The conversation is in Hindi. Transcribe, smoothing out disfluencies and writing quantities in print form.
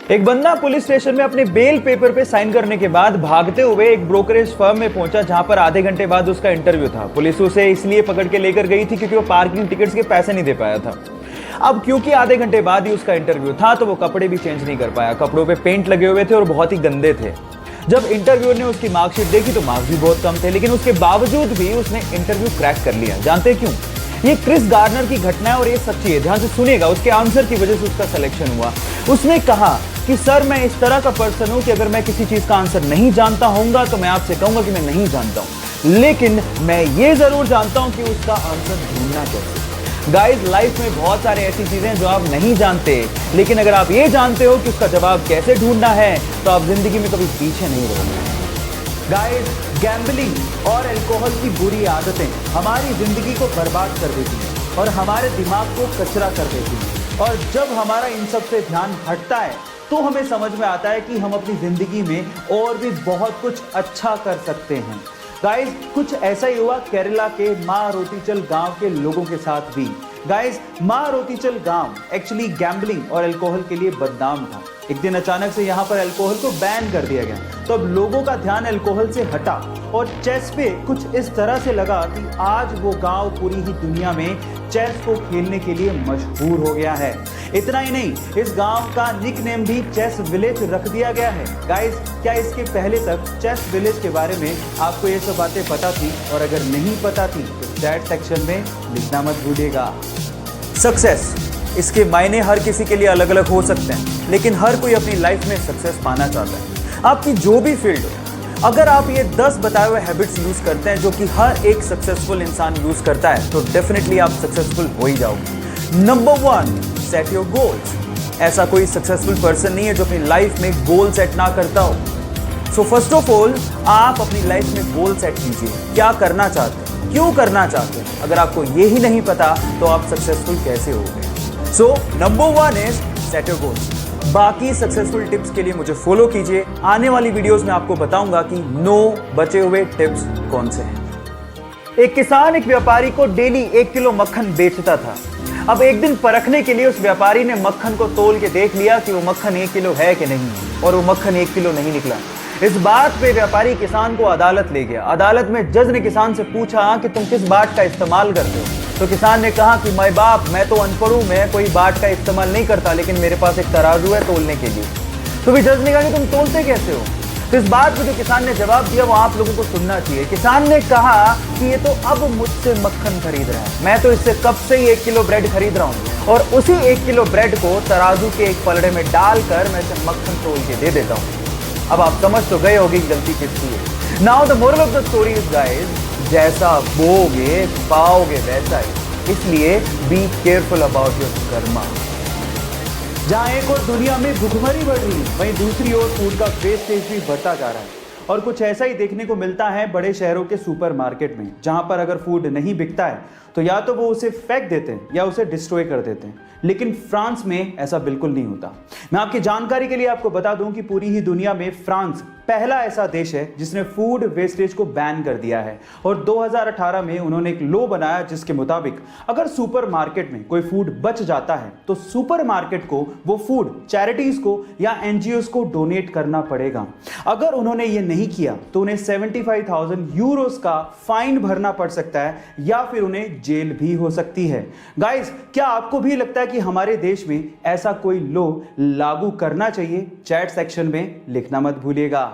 एक बंदा पुलिस स्टेशन में अपने बेल पेपर पे साइन करने के बाद भागते हुए एक ब्रोकरेज फर्म में पहुंचा, जहां पर आधे घंटे बाद उसका इंटरव्यू था। पुलिस उसे इसलिए पकड़ के लेकर गई थी क्योंकि वो पार्किंग टिकट्स के पैसे नहीं दे पाया था। अब क्योंकि आधे घंटे बाद ही उसका इंटरव्यू था, तो वो कपड़े भी चेंज नहीं कर पाया। कपड़ों पे पेंट लगे हुए थे और बहुत ही गंदे थे। जब इंटरव्यूअर ने उसकी मार्कशीट देखी तो मार्क्स भी बहुत कम थे, लेकिन उसके बावजूद भी उसने इंटरव्यू क्रैक कर लिया। जानते क्यों? ये क्रिस गार्नर की घटना है और ये सच्ची है। ध्यान से सुनिएगा, उसके आंसर की वजह से उसका सिलेक्शन हुआ। उसने कहा कि सर, मैं इस तरह का पर्सन हूं कि अगर मैं किसी चीज का आंसर नहीं जानता होऊंगा तो मैं आपसे कहूंगा कि मैं नहीं जानता हूं, लेकिन मैं ये जरूर जानता हूं कि उसका आंसर ढूंढना कैसे। गाइस, लाइफ में बहुत सारे ऐसी चीजें जो आप नहीं जानते, लेकिन अगर आप ये जानते हो कि उसका जवाब कैसे ढूंढना है तो आप जिंदगी में कभी पीछे नहीं रहोगे। गाइस, गैम्बलिंग और अल्कोहल की बुरी आदतें हमारी जिंदगी को बर्बाद कर देती हैं और हमारे दिमाग को कचरा कर देती हैं। और जब हमारा इन सब से ध्यान हटता है तो हमें समझ में आता है कि हम अपनी जिंदगी में और भी बहुत कुछ अच्छा कर सकते हैं। गाइस, कुछ ऐसा ही हुआ केरला के मारोतीचल गांव के लोगों के साथ भी। गाइस, मारोतीचल गांव एक्चुअली गैम्बलिंग और अल्कोहल के लिए बदनाम था। एक दिन अचानक से यहाँ पर अल्कोहल को बैन कर दिया गया, तो अब लोगों का ध्यान अल्कोहल से हटा और चेस पे कुछ इस तरह से लगा कि आज वो गांव पूरी ही दुनिया में चेस को खेलने के लिए मशहूर हो गया है। इतना ही नहीं, इस गांव का निकनेम भी चेस विलेज रख दिया गया है। गाइस, क्या इसके पहले तक चेस विलेज के बारे में आपको ये सब बातें पता थी? और अगर नहीं पता थी तो चैट सेक्शन में लिखना मत भूलिएगा। सक्सेस, इसके मायने हर किसी के लिए अलग अलग हो सकते हैं, लेकिन हर कोई अपनी लाइफ में सक्सेस पाना चाहता है। आपकी जो भी फील्ड हो, अगर आप ये 10 बताए हुए हैबिट्स यूज करते हैं जो कि हर एक सक्सेसफुल इंसान यूज करता है, तो डेफिनेटली आप सक्सेसफुल हो ही जाओगे। Number 1, set your goals. ऐसा कोई सक्सेसफुल पर्सन नहीं है जो अपनी लाइफ में गोल सेट ना करता हो। सो फर्स्ट ऑफ ऑल, आप अपनी लाइफ में गोल सेट कीजिए। क्या करना चाहते हैं, क्यों करना चाहते हैं? अगर आपको ये ही नहीं पता तो आप सक्सेसफुल कैसे होगे? So number 1 is set your goals. बाकी सक्सेसफुल टिप्स के लिए मुझे फॉलो कीजिए। आने वाली वीडियोस में आपको बताऊंगा कि 9 बचे हुए टिप्स कौन से हैं। एक किसान एक व्यापारी को डेली 1 किलो मक्खन बेचता था। अब एक दिन परखने के लिए उस व्यापारी ने मक्खन को तोल के देख लिया कि वो मक्खन 1 किलो है कि नहीं, और वो मक्खन 1 किलो नहीं निकला। इस बात पे व्यापारी किसान को अदालत ले गया। अदालत में जज ने किसान से पूछा कि तुम किस बाट का इस्तेमाल करते हो? तो किसान ने कहा कि मैं बाप, मैं तो अनपढ़ हूं, मैं कोई बाट का इस्तेमाल नहीं करता, लेकिन मेरे पास एक तराजू है तोलने के लिए। तो भी जज ने कहा कि तुम तोलते कैसे हो? तो इस बात पे जो किसान ने जवाब दिया वो आप लोगों को सुनना चाहिए। किसान ने कहा कि ये तो अब मुझसे मक्खन खरीद रहा है, मैं तो इससे कब से ही 1 किलो ब्रेड खरीद रहा हूँ, और उसी 1 किलो ब्रेड को तराजू के एक पलड़े में डालकर मैं इसे मक्खन तोल के दे देता हूँ। अब आप समझ तो गए होगी गलती किसकी है। Now the moral of the story is guys, जैसा बोगे पाओगे वैसा ही, इसलिए be careful about your Karma. जहां एक और दुनिया में भुखमरी बढ़ रही है, वहीं दूसरी ओर फूड का वेस्टेज भी बढ़ता जा रहा है। और कुछ ऐसा ही देखने को मिलता है बड़े शहरों के सुपरमार्केट में, जहां पर अगर फूड नहीं बिकता है तो या तो वो उसे फेंक देते हैं या उसे डिस्ट्रॉय कर देते हैं। लेकिन फ्रांस में ऐसा बिल्कुल नहीं होता। मैं आपकी जानकारी के लिए आपको बता दूं कि पूरी ही दुनिया में फ्रांस पहला ऐसा देश है जिसने फूड वेस्टेज को बैन कर दिया है। और 2018 में उन्होंने एक लॉ बनाया जिसके मुताबिक अगर सुपरमार्केट में कोई फूड बच जाता है तो सुपरमार्केट को वो फूड चैरिटीज को या एनजीओज को डोनेट करना पड़ेगा। अगर उन्होंने ये नहीं किया तो उन्हें 75,000 यूरोस का फाइन भरना पड़ सकता है या फिर उन्हें जेल भी हो सकती है। गाइस, क्या आपको भी लगता है कि हमारे देश में ऐसा कोई लॉ लागू करना चाहिए? चैट सेक्शन में लिखना मत भूलिएगा।